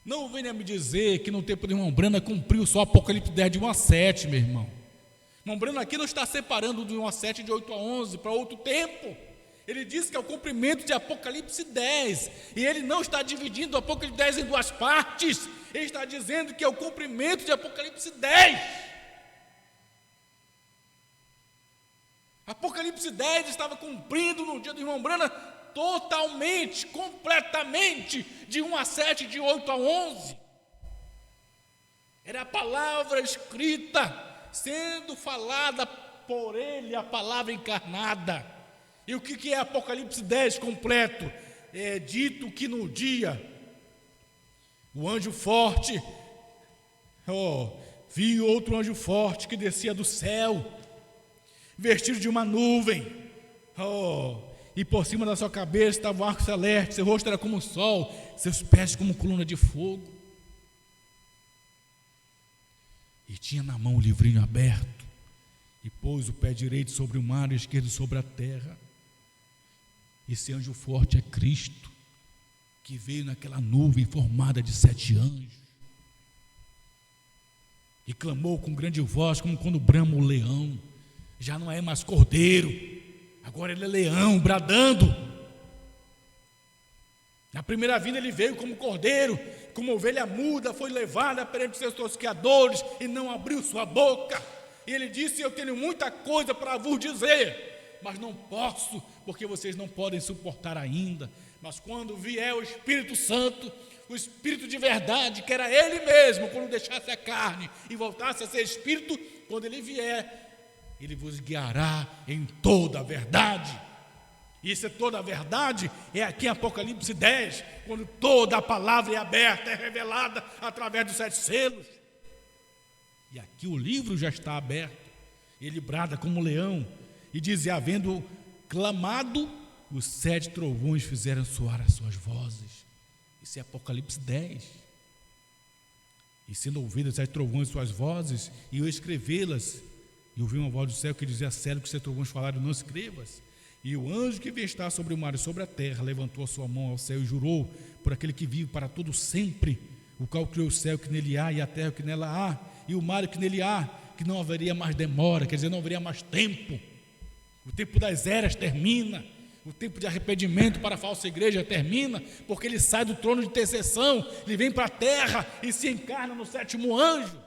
Não venha me dizer que no tempo do irmão Brana cumpriu só Apocalipse 10 de 1 a 7, meu irmão. Irmão Brana aqui não está separando de 1 a 7, de 8 a 11 para outro tempo. Ele diz que é o cumprimento de Apocalipse 10, e ele não está dividindo o Apocalipse 10 em duas partes, ele está dizendo que é o cumprimento de Apocalipse 10. Apocalipse 10 estava cumprindo no dia do irmão Brana totalmente, completamente, de 1 a 7, de 8 a 11. Era a palavra escrita, sendo falada por ele, a palavra encarnada. E o que é Apocalipse 10 completo? É dito que no dia, o anjo forte, viu outro anjo forte que descia do céu, vestido de uma nuvem, e por cima da sua cabeça estava um arco celeste, seu rosto era como o sol, seus pés como coluna de fogo, e tinha na mão o livrinho aberto, e pôs o pé direito sobre o mar e o esquerdo sobre a terra. Esse anjo forte é Cristo, que veio naquela nuvem formada de 7 anjos, e clamou com grande voz, como quando brama o leão. Já não é mais cordeiro, agora ele é leão, bradando. Na primeira vinda ele veio como cordeiro, como ovelha muda, foi levada perante seus tosqueadores e não abriu sua boca. E ele disse: eu tenho muita coisa para vos dizer, mas não posso, porque vocês não podem suportar ainda. Mas quando vier o Espírito Santo, o Espírito de verdade, que era Ele mesmo, quando deixasse a carne e voltasse a ser Espírito, quando Ele vier, Ele vos guiará em toda a verdade. E se toda a verdade é aqui em Apocalipse 10, quando toda a palavra é aberta, é revelada através dos 7 selos. E aqui o livro já está aberto, ele brada como leão, e diz: e havendo clamado, os 7 trovões fizeram soar as suas vozes. Isso é Apocalipse 10. E sendo ouvidas 7 trovões suas vozes, e eu escrevê-las, e ouvi uma voz do céu que dizia: sério que os 7 trovões falaram, não escrevas. E o anjo que está sobre o mar e sobre a terra levantou a sua mão ao céu e jurou por aquele que vive para todo sempre, o qual criou o céu que nele há, e a terra que nela há, e o mar que nele há, que não haveria mais demora, quer dizer, não haveria mais tempo. O tempo das eras termina, o tempo de arrependimento para a falsa igreja termina, porque ele sai do trono de intercessão, ele vem para a terra e se encarna no 7º anjo.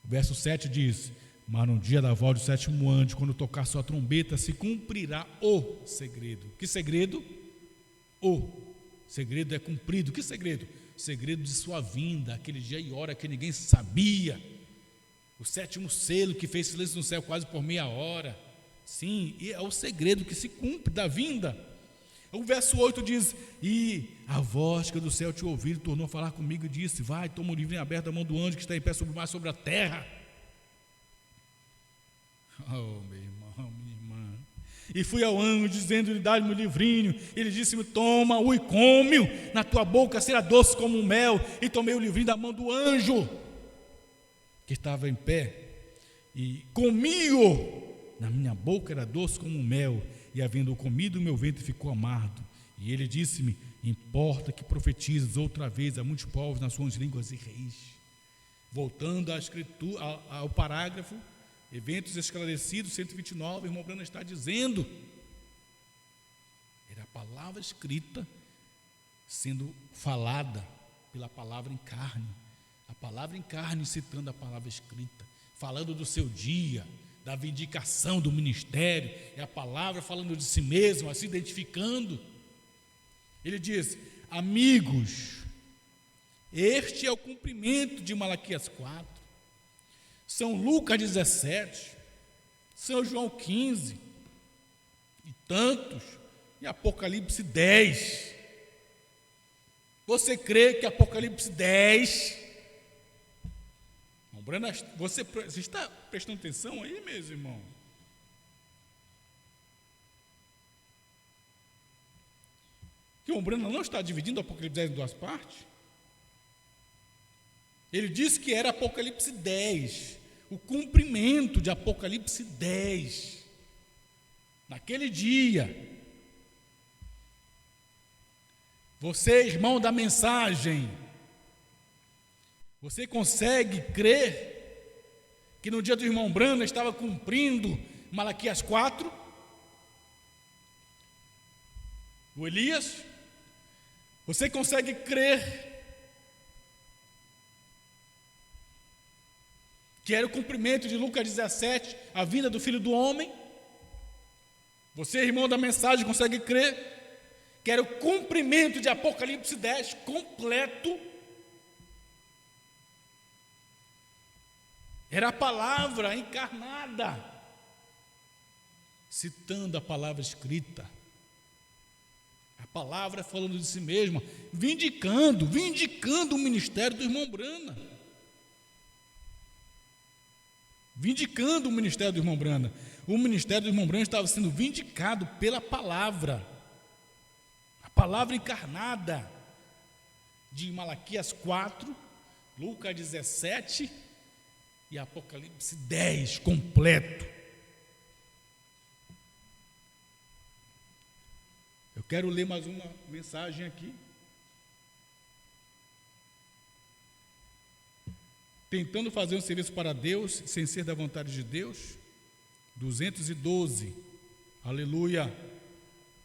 O verso 7 diz: mas no dia da voz do 7º anjo, quando tocar sua trombeta, se cumprirá o segredo. Que segredo? O segredo é cumprido. Que segredo? Segredo de sua vinda, aquele dia e hora que ninguém sabia. O 7º selo que fez silêncio no céu quase por meia hora. Sim, e é o segredo que se cumpre da vinda. O verso 8 diz: e a voz que do céu te ouviu tornou a falar comigo e disse: vai, toma o livrinho aberto da mão do anjo que está em pé sobre o mar, sobre a terra. Oh, meu irmão, minha irmã. E fui ao anjo, dizendo-lhe: dá-me o livrinho. Ele disse-me: toma-o e come-o, na tua boca será doce como um mel. E tomei o livrinho da mão do anjo que estava em pé, e comi-o. Na minha boca era doce como um mel, e havendo comido, o meu ventre ficou amargo. E ele disse-me: importa que profetizes outra vez a muitos povos nas suas línguas e reis. Voltando à escritura, ao parágrafo, eventos esclarecidos, 129, o irmão Branham está dizendo, era a palavra escrita sendo falada pela palavra em carne, a palavra em carne citando a palavra escrita, falando do seu dia, da vindicação do ministério, é a palavra falando de si mesmo, se identificando. Ele diz: amigos, este é o cumprimento de Malaquias 4, São Lucas 17, São João 15, e tantos, e Apocalipse 10. Você crê que Apocalipse 10, você está prestando atenção aí, meus irmãos? Que o Branham não está dividindo o Apocalipse 10 em duas partes? Ele disse que era Apocalipse 10, o cumprimento de Apocalipse 10, naquele dia. Você, irmão da mensagem, você consegue crer que no dia do irmão Branham estava cumprindo Malaquias 4? O Elias? Você consegue crer que era o cumprimento de Lucas 17, a vinda do Filho do Homem? Você, irmão da mensagem, consegue crer que era o cumprimento de Apocalipse 10 completo? Era a palavra encarnada, citando a palavra escrita, a palavra falando de si mesma, vindicando o ministério do irmão Branham, vindicando o ministério do irmão Branham. O ministério do irmão Branham estava sendo vindicado pela palavra, a palavra encarnada de Malaquias 4, Lucas 17 e Apocalipse 10 completo. Eu quero ler mais uma mensagem aqui. Tentando fazer um serviço para Deus, sem ser da vontade de Deus, 212, aleluia.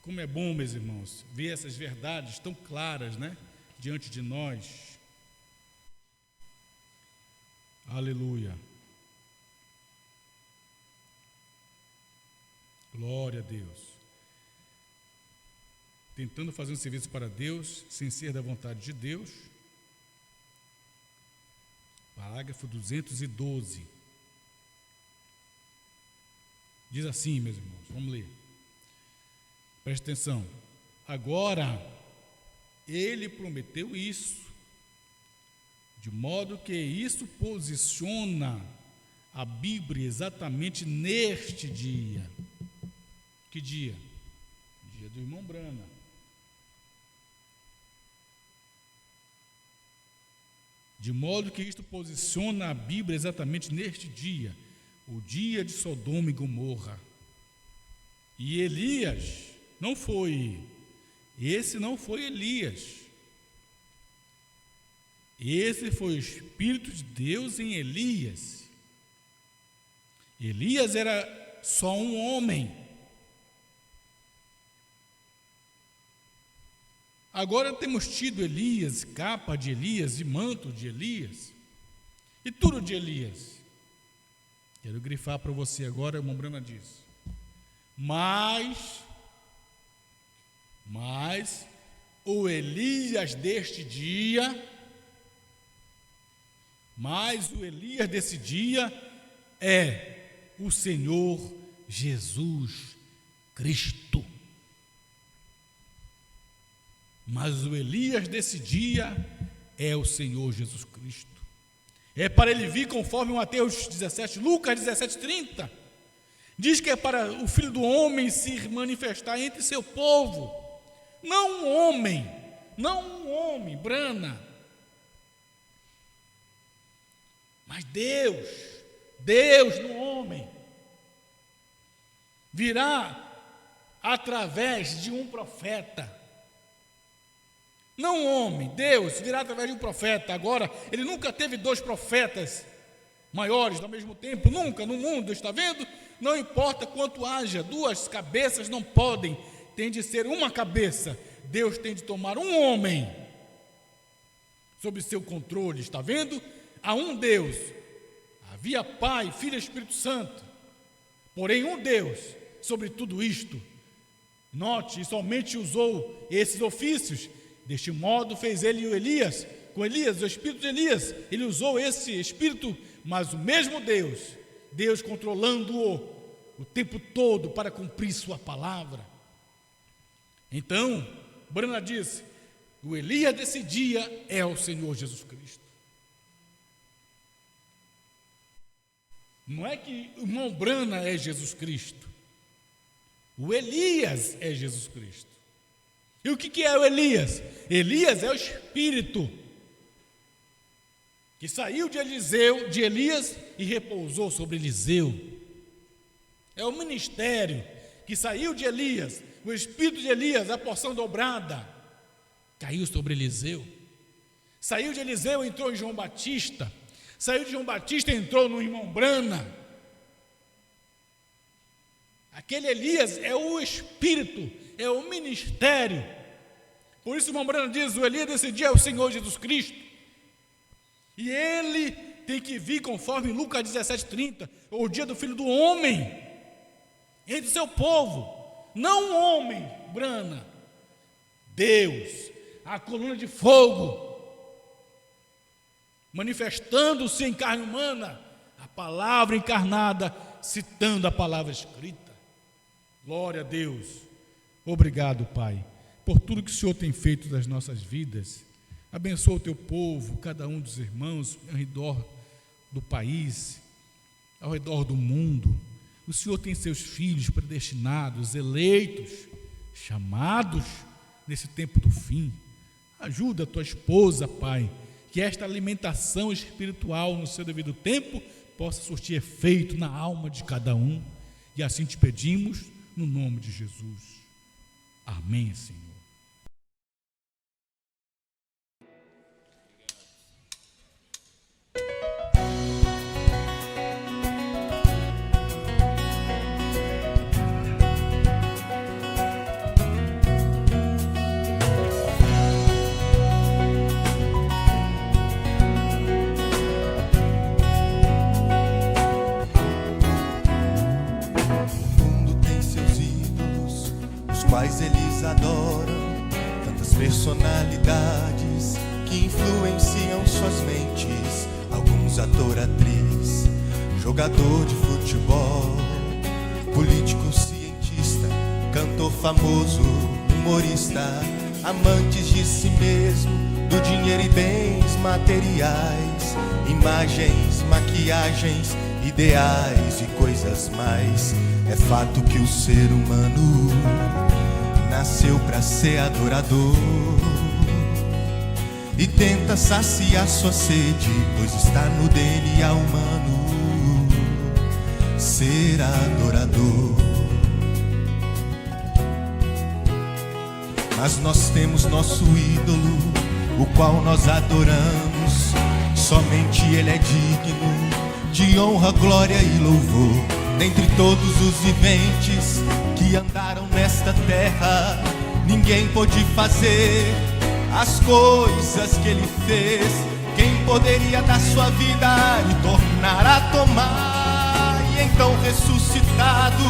Como é bom, meus irmãos, ver essas verdades tão claras, né, diante de nós. Aleluia. Glória a Deus. Tentando fazer um serviço para Deus, sem ser da vontade de Deus. Parágrafo 212. Diz assim, meus irmãos, vamos ler. Preste atenção. Agora, ele prometeu isso, de modo que isso posiciona a Bíblia exatamente neste dia. Que dia? Dia do irmão Branham. De modo que isto posiciona a Bíblia exatamente neste dia, o dia de Sodoma e Gomorra. E Elias não foi, esse não foi Elias. Esse foi o Espírito de Deus em Elias. Elias era só um homem. Agora temos tido Elias, capa de Elias e manto de Elias, e tudo de Elias. Quero grifar para você agora, o irmão Branham diz: mas o Elias deste dia, mas o Elias desse dia é o Senhor Jesus Cristo. Mas o Elias desse dia é o Senhor Jesus Cristo. É para ele vir conforme Mateus 17, Lucas 17, 30. Diz que é para o Filho do Homem se manifestar entre seu povo. Não um homem, Branham. Mas Deus no homem, virá através de um profeta, Não um homem, Deus virá através de um profeta. Agora, ele nunca teve 2 profetas maiores ao mesmo tempo, nunca no mundo, está vendo? Não importa quanto haja, 2 cabeças não podem, tem de ser uma cabeça. Deus tem de tomar um homem sob seu controle, está vendo? Há um Deus, havia Pai, Filho e Espírito Santo, porém um Deus sobre tudo isto. Note, e somente usou esses ofícios. Deste modo fez ele o Elias, com Elias, o espírito de Elias, ele usou esse espírito, mas o mesmo Deus controlando-o o tempo todo para cumprir sua palavra. Então, Brana disse, o Elias desse dia é o Senhor Jesus Cristo. Não é que o irmão Brana é Jesus Cristo, o Elias é Jesus Cristo. E o que é o Elias? Elias é o Espírito que saiu de Elias e repousou sobre Eliseu. É o ministério que saiu de Elias, o Espírito de Elias, a porção dobrada, caiu sobre Eliseu. Saiu de Eliseu, entrou em João Batista. Saiu de João Batista, entrou no irmão Brana. Aquele Elias é o Espírito, é o ministério. Por isso o irmão Brana diz, o Elias desse dia é o Senhor Jesus Cristo. E ele tem que vir conforme Lucas 17:30, o dia do Filho do Homem, entre seu povo. Não um homem, Brana, Deus, a coluna de fogo, manifestando-se em carne humana, a palavra encarnada, citando a palavra escrita. Glória a Deus. Obrigado, Pai, por tudo que o Senhor tem feito das nossas vidas. Abençoa o teu povo, cada um dos irmãos ao redor do país, ao redor do mundo. O Senhor tem seus filhos predestinados, eleitos, chamados nesse tempo do fim. Ajuda a tua esposa, Pai, que esta alimentação espiritual no seu devido tempo possa surtir efeito na alma de cada um. E assim te pedimos no nome de Jesus. Amém, Senhor. Eles adoram tantas personalidades que influenciam suas mentes. Alguns ator, atriz, jogador de futebol, político, cientista, cantor famoso, humorista, amantes de si mesmo, do dinheiro e bens materiais, imagens, maquiagens, ideais e coisas mais. É fato que o ser humano nasceu para ser adorador e tenta saciar sua sede, pois está no DNA humano ser adorador. Mas nós temos nosso ídolo, o qual nós adoramos. Somente Ele é digno de honra, glória e louvor. Dentre todos os viventes que andaram nesta terra, ninguém pôde fazer as coisas que Ele fez. Quem poderia dar sua vida e tornar a tomar, e então ressuscitado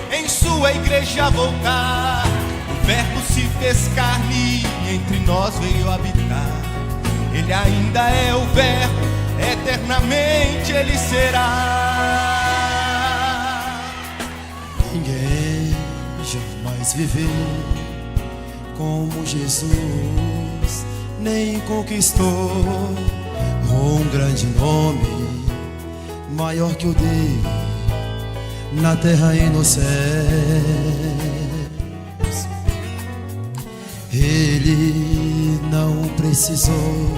em sua igreja voltar? O Verbo se fez carne e entre nós veio habitar. Ele ainda é o Verbo, eternamente Ele será. Ninguém jamais viveu como Jesus, nem conquistou um grande nome maior que o dele na terra e nos céus. Ele não precisou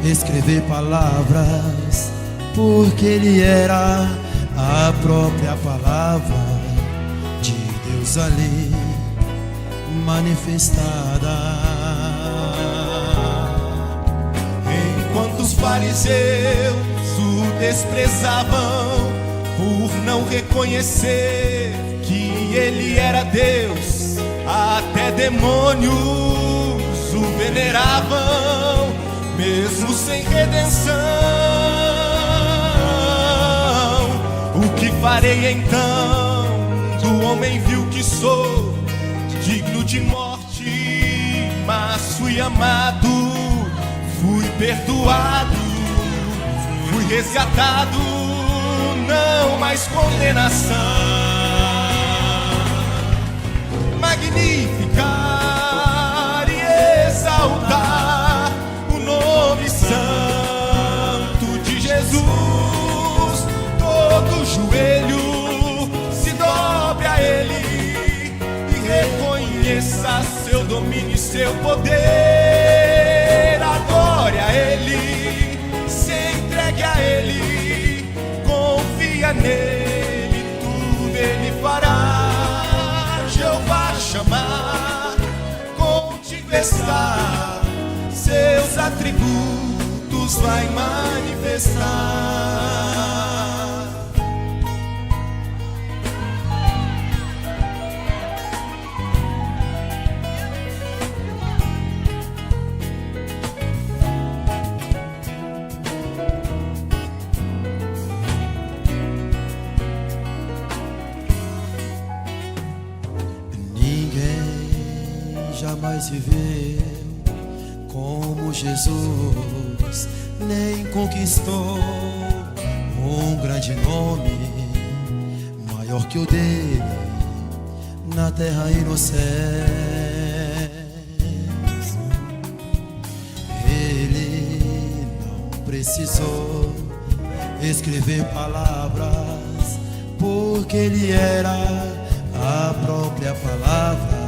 escrever palavras, porque ele era a própria palavra de Deus ali manifestada. os fariseus o desprezavam por não reconhecer que ele era Deus, até demônios o veneravam, mesmo sem redenção. O que farei então? Do homem vil que sou, digno de morte, mas fui amado, fui perdoado, fui resgatado, não mais condenação. Magnificar e exaltar o nome santo de Jesus. Todo joelho se dobre a Ele e reconheça seu domínio e seu poder. Adore a Ele, se entregue a Ele, confia nele, tudo Ele fará. Jeová chamar, contigo está, seus atributos vai manifestar. Jamais viveu como Jesus, nem conquistou um grande nome maior que o dele na terra e nos céus. Ele não precisou escrever palavras, porque ele era a própria palavra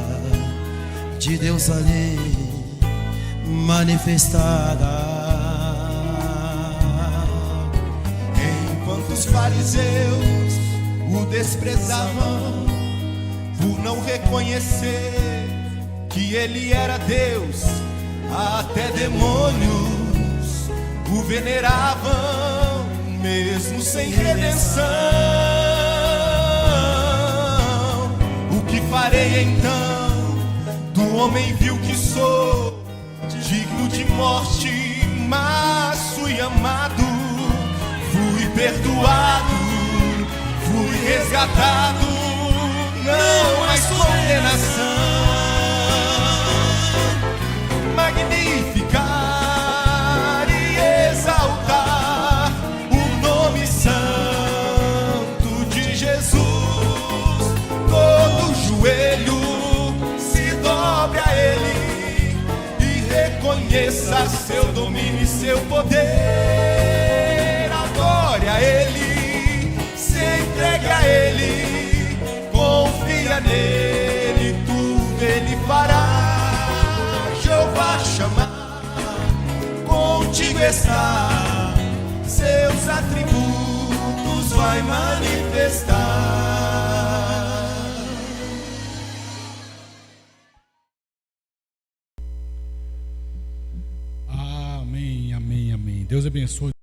de Deus ali manifestada. Enquanto os fariseus o desprezavam por não reconhecer que ele era Deus, até demônios o veneravam, mesmo sem redenção. O que farei então? Do homem vil que sou, digno de morte, mas fui amado, fui perdoado, fui resgatado, não mais condenação. Magnificar e exaltar o nome santo de Jesus. Todo joelho dobre a Ele e reconheça seu domínio e seu poder. Adore a Ele, se entregue a Ele, confia nele, tudo Ele fará. Jeová chamar, contigo está, seus atributos vai manifestar. Deus abençoe.